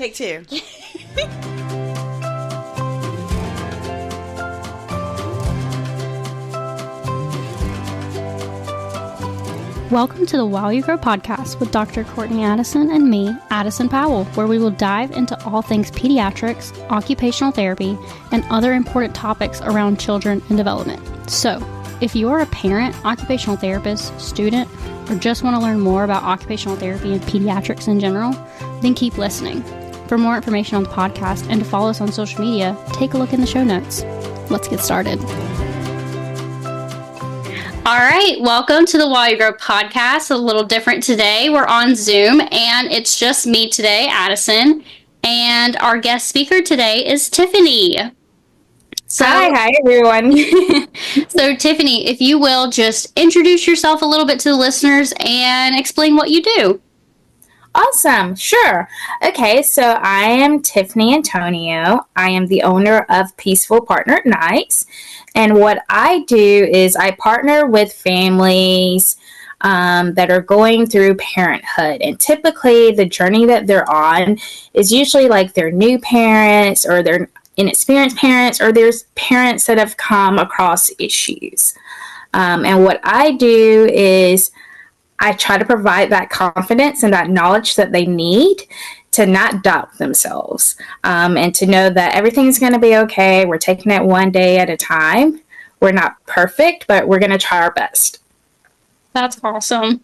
Take two. Welcome to the While You Grow podcast with Dr. Courtney Addison and me, Addison Powell, where we will dive into all things pediatrics, occupational therapy, and other important topics around children and development. So, if you are a parent, occupational therapist, student, or just want to learn more about occupational therapy and pediatrics in general, then keep listening. For more information on the podcast and to follow us on social media, take a look in the show notes. Let's get started. All right, welcome to the While You Grow podcast. A little different today. We're on Zoom, and it's just me today, Addison, and our guest speaker today is Tiffany. Hi everyone. So Tiffany, if you will, just introduce yourself a little bit to the listeners and explain what you do. Awesome. Sure. Okay, so I am Tiffany Antonio. I am the owner of Peaceful Partner Nights. And what I do is I partner with families that are going through parenthood. And typically the journey that they're on is usually like they're new parents or they're inexperienced parents or there's parents that have come across issues. And what I do is I try to provide that confidence and that knowledge that they need to not doubt themselves and to know that everything's going to be okay. We're taking it one day at a time. We're not perfect, but we're going to try our best. That's awesome.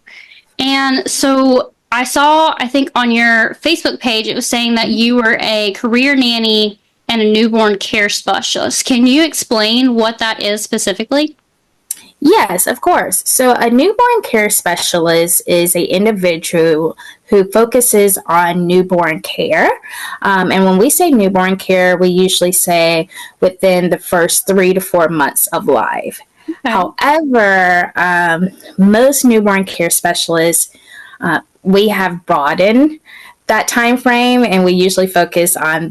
And so I saw, I think on your Facebook page, it was saying that you were a career nanny and a newborn care specialist. Can you explain what that is specifically? Yes, of course. So a newborn care specialist is an individual who focuses on newborn care. And when we say newborn care, we usually say within the first 3 to 4 months of life. Okay. However, most newborn care specialists, we have broadened that time frame, and we usually focus on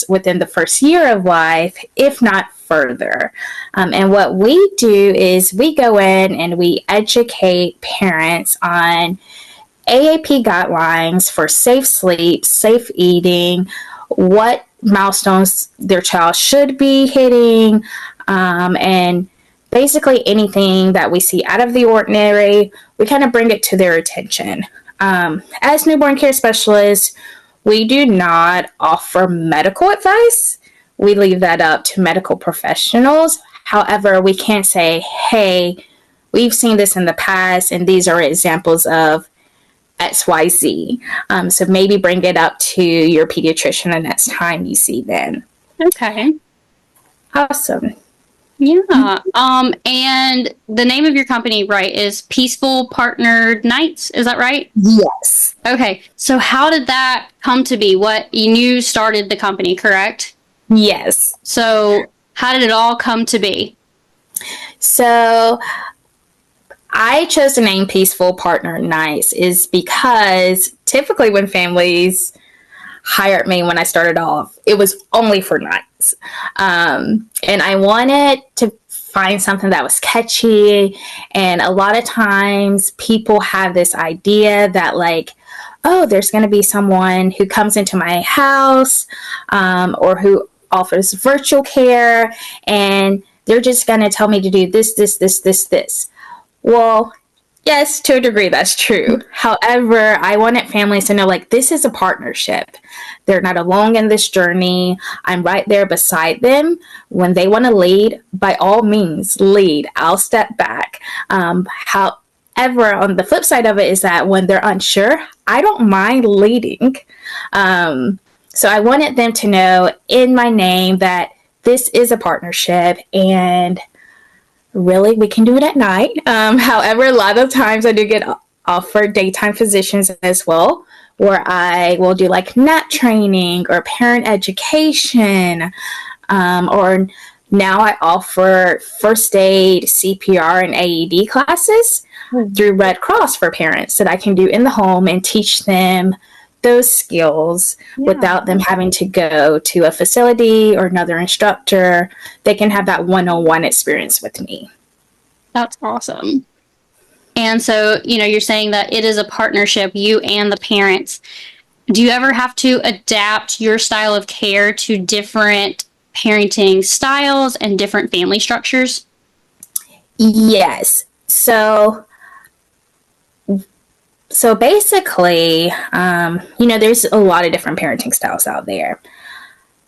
within the first year of life, if not further. And what we do is we go in and we educate parents on AAP guidelines for safe sleep, safe eating, what milestones their child should be hitting, and basically anything that we see out of the ordinary, we kind of bring it to their attention. As newborn care specialists, we do not offer medical advice. We leave that up to medical professionals. However, we can't say, hey, we've seen this in the past, and these are examples of XYZ. So maybe bring it up to your pediatrician the next time you see them. Okay. Awesome. Yeah. And the name of your company, right, is Peaceful Partnered Nights. Is that right? Yes. Okay. So how did that come to be? You started the company, correct? Yes. So how did it all come to be? So I chose the name Peaceful Partner Nights is because typically when families hired me when I started off, it was only for nights. And I wanted to find something that was catchy. And a lot of times people have this idea that like, oh, there's going to be someone who comes into my house or who offers virtual care, and they're just going to tell me to do this. Well, yes, to a degree, that's true. However, I wanted families to know, like, this is a partnership. They're not alone in this journey. I'm right there beside them. When they want to lead, by all means, lead. I'll step back. However, on the flip side of it is that when they're unsure, I don't mind leading. So I wanted them to know in my name that this is a partnership, and really we can do it at night. However, a lot of times I do get offered daytime positions as well, where I will do like nap training or parent education, or now I offer first aid, CPR, and AED classes through Red Cross for parents that I can do in the home and teach them those skills without them having to go to a facility or another instructor. They can have that one-on-one experience with me. That's awesome. And so, you're saying that it is a partnership, you and the parents. do you ever have to adapt your style of care to different parenting styles and different family structures? Yes. So basically, there's a lot of different parenting styles out there.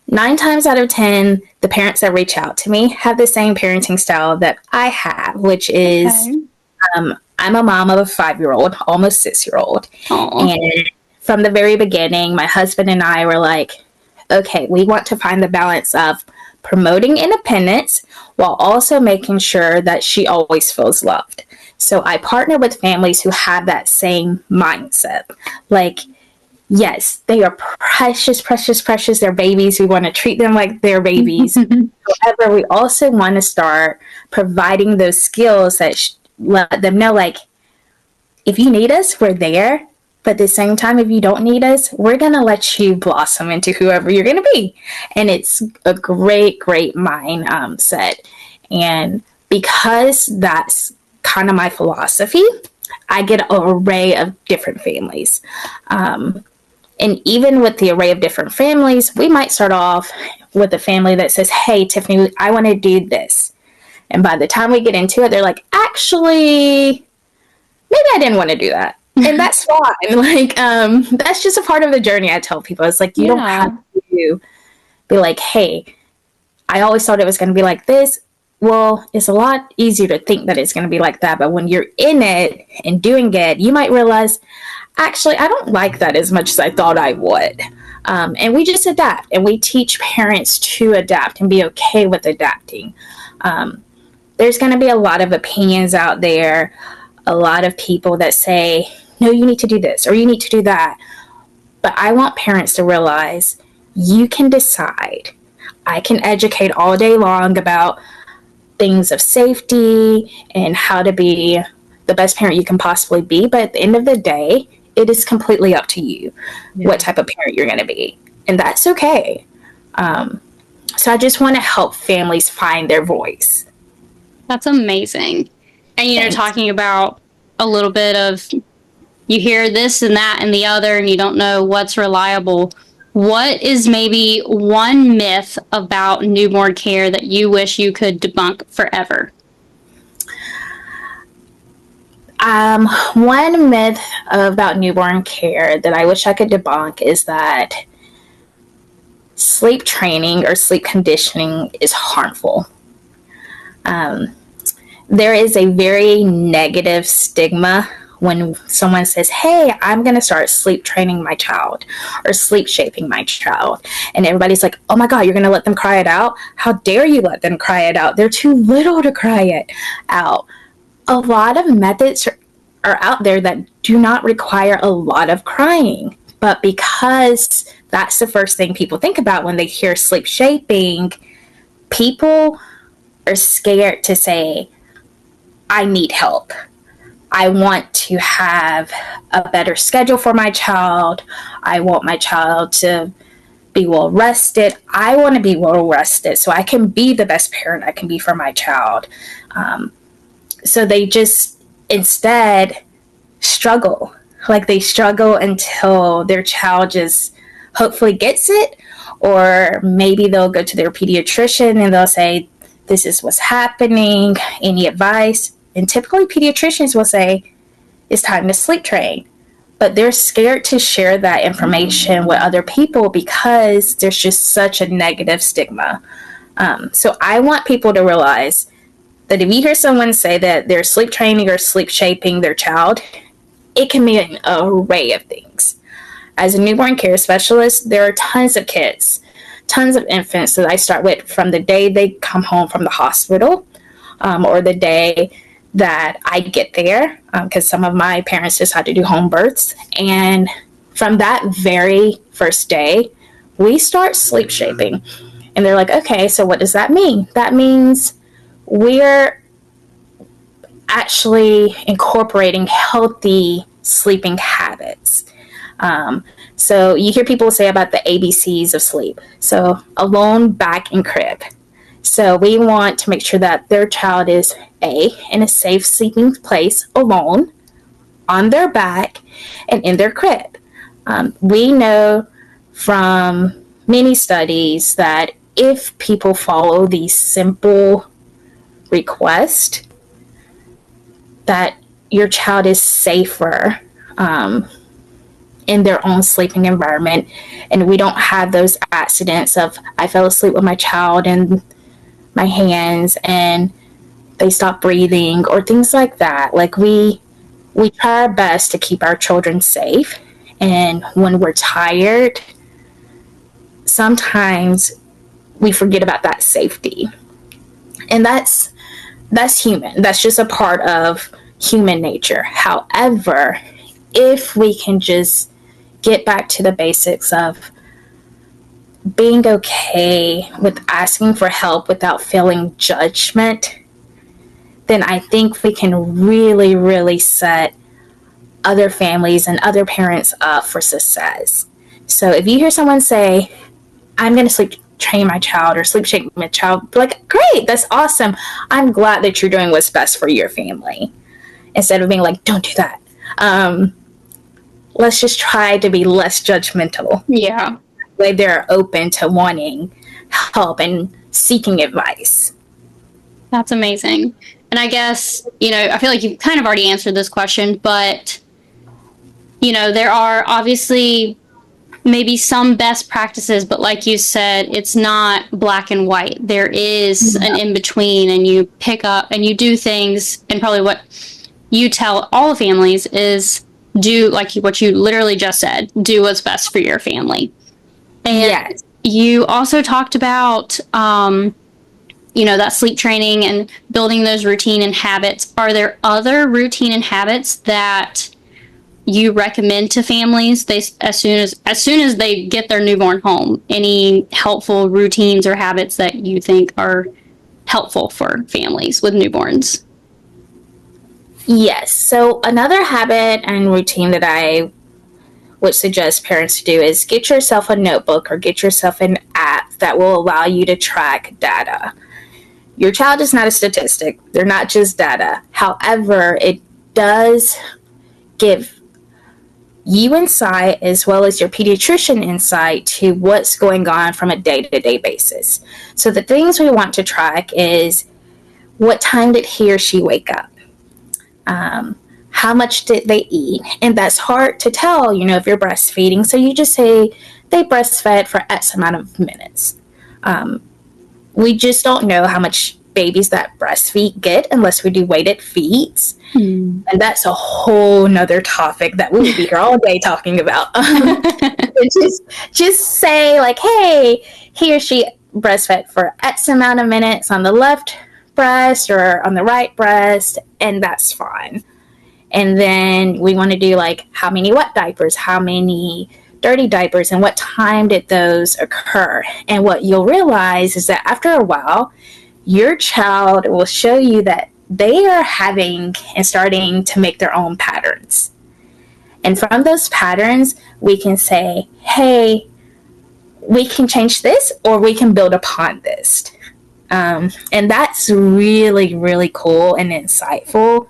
9 times out of 10, the parents that reach out to me have the same parenting style that I have, which is I'm a mom of a 5-year-old, almost 6-year-old. And from the very beginning, my husband and I were like, okay, we want to find the balance of promoting independence while also making sure that she always feels loved. So I partner with families who have that same mindset. Like, yes, they are precious, precious, precious. They're babies. We want to treat them like they're babies. However, we also want to start providing those skills that let them know, like, if you need us, we're there. But at the same time, if you don't need us, we're going to let you blossom into whoever you're going to be. And it's a great, great mindset. And because that's kind of my philosophy, I get an array of different families. And even with the array of different families, we might start off with a family that says, hey, Tiffany, I want to do this. And by the time we get into it, they're like, actually, maybe I didn't want to do that. And that's fine. Like, that's just a part of the journey. I tell people, it's like, you don't have to be like, hey, I always thought it was going to be like this. Well, it's a lot easier to think that it's going to be like that. But when you're in it and doing it, you might realize, actually, I don't like that as much as I thought I would. And we just adapt, and we teach parents to adapt and be okay with adapting. There's going to be a lot of opinions out there, a lot of people that say, no, you need to do this or you need to do that. But I want parents to realize you can decide. I can educate all day long about things of safety and how to be the best parent you can possibly be. But at the end of the day, it is completely up to you what type of parent you're going to be. And that's okay. So I just want to help families find their voice. That's amazing. And, talking about a little bit of, you hear this and that and the other, and you don't know what's reliable. What is maybe one myth about newborn care that you wish you could debunk forever? One myth about newborn care that I wish I could debunk is that sleep training or sleep conditioning is harmful. There is a very negative stigma when someone says, hey, I'm going to start sleep training my child or sleep shaping my child. And everybody's like, oh my God, you're going to let them cry it out? How dare you let them cry it out? They're too little to cry it out. A lot of methods are out there that do not require a lot of crying. But because that's the first thing people think about when they hear sleep shaping, people are scared to say, I need help. I want to have a better schedule for my child. I want my child to be well rested. I want to be well rested so I can be the best parent I can be for my child. So they just instead struggle. Like they struggle until their child just hopefully gets it, or maybe they'll go to their pediatrician and they'll say, this is what's happening. Any advice? And typically pediatricians will say, it's time to sleep train. But they're scared to share that information with other people because there's just such a negative stigma. So I want people to realize that if you hear someone say that they're sleep training or sleep shaping their child, it can mean an array of things. As a newborn care specialist, there are tons of kids, tons of infants that I start with from the day they come home from the hospital or the day that I get there, because some of my parents just had to do home births. And from that very first day, we start sleep shaping. And they're like, okay, so what does that mean? That means we're actually incorporating healthy sleeping habits. So you hear people say about the ABCs of sleep. So alone, back, and crib. So we want to make sure that their child is in a safe sleeping place alone, on their back, and in their crib. We know from many studies that if people follow these simple requests, that your child is safer in their own sleeping environment, and we don't have those accidents of I fell asleep with my child in my hands and they stop breathing or things like that. Like we try our best to keep our children safe, and when we're tired, sometimes we forget about that safety. And that's human. That's just a part of human nature. However, if we can just get back to the basics of being okay with asking for help without feeling judgment, then I think we can really, really set other families and other parents up for success. So if you hear someone say, I'm going to sleep train my child or sleep shake my child, be like, great, that's awesome. I'm glad that you're doing what's best for your family. Instead of being like, don't do that. Let's just try to be less judgmental. Yeah. Way they're open to wanting help and seeking advice. That's amazing. And I guess, I feel like you've kind of already answered this question, but, there are obviously maybe some best practices, but like you said, it's not black and white. There is an in-between, and you pick up and you do things, and probably what you tell all families is do, like what you literally just said, do what's best for your family. And yes. You also talked about, that sleep training and building those routine and habits. Are there other routine and habits that you recommend to families as soon as they get their newborn home? Any helpful routines or habits that you think are helpful for families with newborns? Yes. So another habit and routine that I would suggest parents to do is get yourself a notebook or get yourself an app that will allow you to track data. Your child is not a statistic. They're not just data. However, it does give you insight as well as your pediatrician insight to what's going on from a day-to-day basis. So the things we want to track is what time did he or she wake up? How much did they eat? And that's hard to tell, if you're breastfeeding. So you just say they breastfed for X amount of minutes. We just don't know how much babies that breastfeed get unless we do weighted feeds. And that's a whole nother topic that we would be here all day talking about. just say like, hey, he or she breastfed for X amount of minutes on the left breast or on the right breast, and that's fine. And then we want to do like how many wet diapers, how many dirty diapers, and what time did those occur. And what you'll realize is that after a while, your child will show you that they are having and starting to make their own patterns. And from those patterns, we can say, hey, we can change this or we can build upon this. And that's really, really cool and insightful,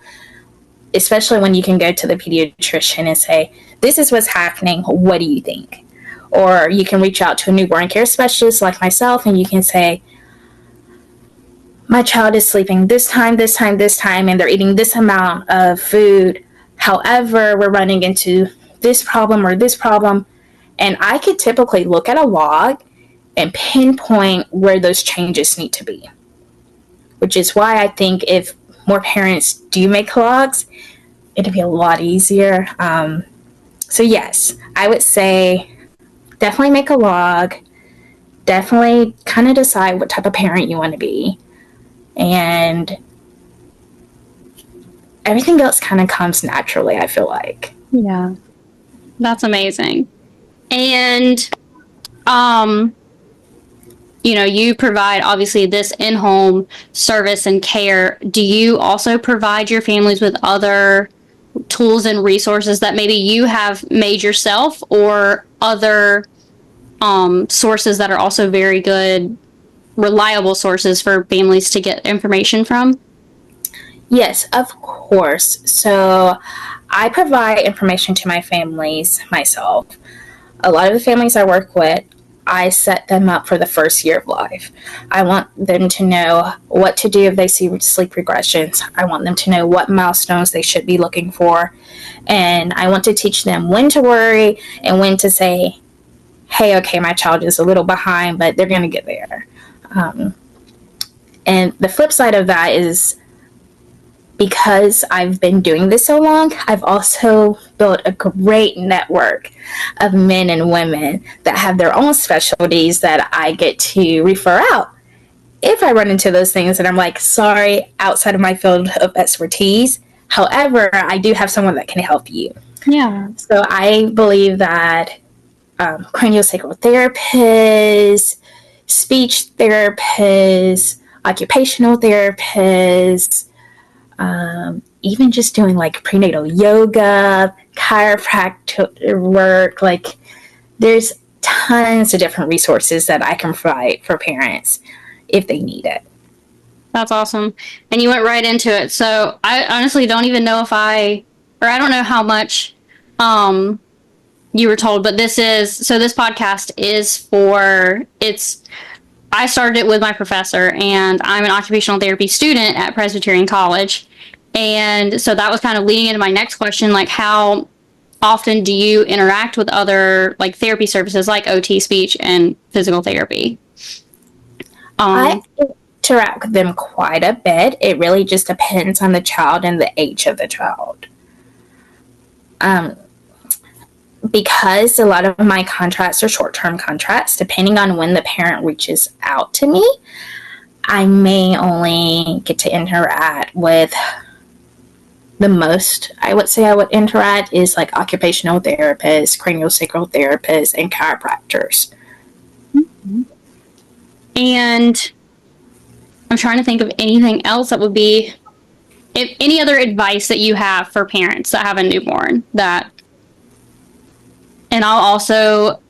especially when you can go to the pediatrician and say, this is what's happening. What do you think? Or you can reach out to a newborn care specialist like myself, and you can say, my child is sleeping this time, and they're eating this amount of food. However, we're running into this problem or this problem. And I could typically look at a log and pinpoint where those changes need to be. Which is why I think if more parents do make logs, it'd be a lot easier. So yes, I would say definitely make a log. Definitely kind of decide what type of parent you want to be. And everything else kind of comes naturally, I feel like. Yeah. That's amazing. And, you provide obviously this in-home service and care. Do you also provide your families with other tools and resources that maybe you have made yourself, or other sources that are also very good, reliable sources for families to get information from? Yes, of course. So I provide information to my families myself. A lot of the families I work with, I set them up for the first year of life. I want them to know what to do if they see sleep regressions. I want them to know what milestones they should be looking for. And I want to teach them when to worry and when to say, hey, okay, my child is a little behind, but they're going to get there. And the flip side of that is, because I've been doing this so long, I've also built a great network of men and women that have their own specialties that I get to refer out if I run into those things and I'm like, sorry, outside of my field of expertise. However, I do have someone that can help you. Yeah. So I believe that craniosacral therapists, speech therapists, occupational therapists, even just doing like prenatal yoga, chiropractic work, like there's tons of different resources that I can provide for parents if they need it. That's awesome. And you went right into it. So I honestly don't even know if I don't know how much you were told, but this podcast is I started it with my professor, and I'm an occupational therapy student at Presbyterian College. And so that was kind of leading into my next question, like how often do you interact with other like therapy services like OT, speech, and physical therapy? I interact with them quite a bit. It really just depends on the child and the age of the child. Because a lot of my contracts are short-term contracts, depending on when the parent reaches out to me, I may only get to interact with the most I would say I would interact is like occupational therapists, craniosacral therapists, and chiropractors. Mm-hmm. And I'm trying to think of anything else that would be, if any other advice that you have for parents that have a newborn and I'll also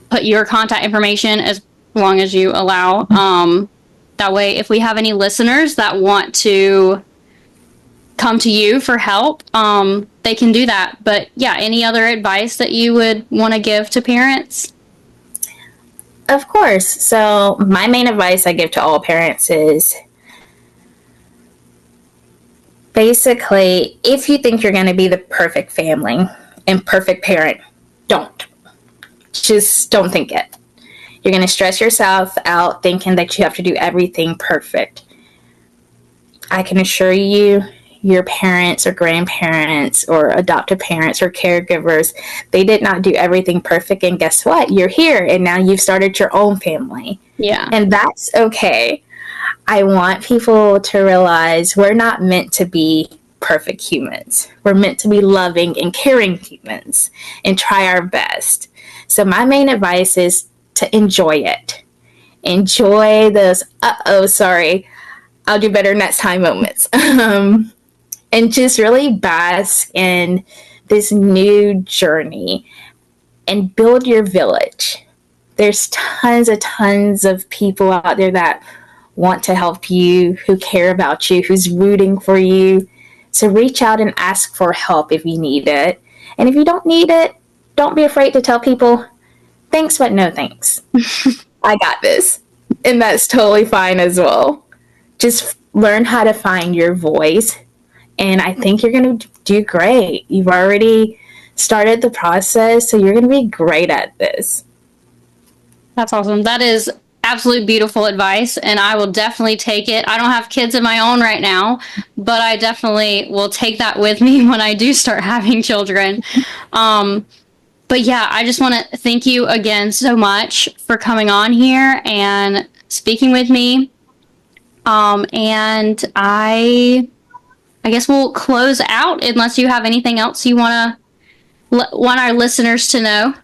put your contact information as long as you allow. That way, if we have any listeners that want to come to you for help, they can do that. But yeah, any other advice that you would want to give to parents? Of course. So my main advice I give to all parents is basically, if you think you're going to be the perfect family and perfect parent, don't. Just don't think it. You're going to stress yourself out thinking that you have to do everything perfect. I can assure you, your parents or grandparents or adoptive parents or caregivers, they did not do everything perfect. And guess what? You're here and now you've started your own family. Yeah. And that's okay. I want people to realize we're not meant to be perfect humans. We're meant to be loving and caring humans and try our best. So my main advice is to enjoy it. Enjoy those, sorry, I'll do better next time moments. And just really bask in this new journey and build your village. There's tons of people out there that want to help you, who care about you, who's rooting for you. So reach out and ask for help if you need it. And if you don't need it, don't be afraid to tell people, thanks, but no thanks. I got this. And that's totally fine as well. Just learn how to find your voice. And I think you're going to do great. You've already started the process, so you're going to be great at this. That's awesome. That is absolute beautiful advice, and I will definitely take it. I don't have kids of my own right now, but I definitely will take that with me when I do start having children. But yeah, I just want to thank you again so much for coming on here and speaking with me. And I guess we'll close out unless you have anything else you want our listeners to know.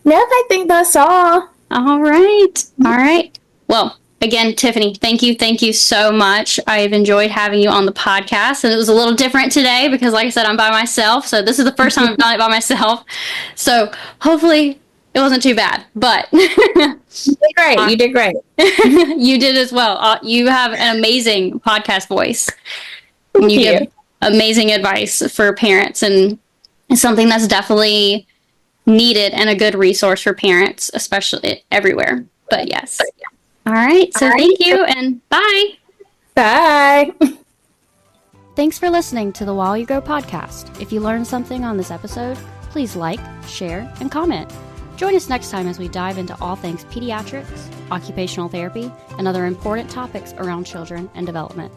No, I think that's all. All right. Well, again, Tiffany, thank you so much. I've enjoyed having you on the podcast, and it was a little different today because, like I said, I'm by myself. So this is the first time I've done it by myself. So hopefully it wasn't too bad, but you did great. You did great. You did as well. You have an amazing podcast voice. Thank you. amazing advice for parents, and it's something that's definitely needed and a good resource for parents, especially everywhere. But yes. All right. So thank you and bye. Bye. Thanks for listening to the While You Grow podcast. If you learned something on this episode, please like, share, and comment. Join us next time as we dive into all things pediatrics, occupational therapy, and other important topics around children and development.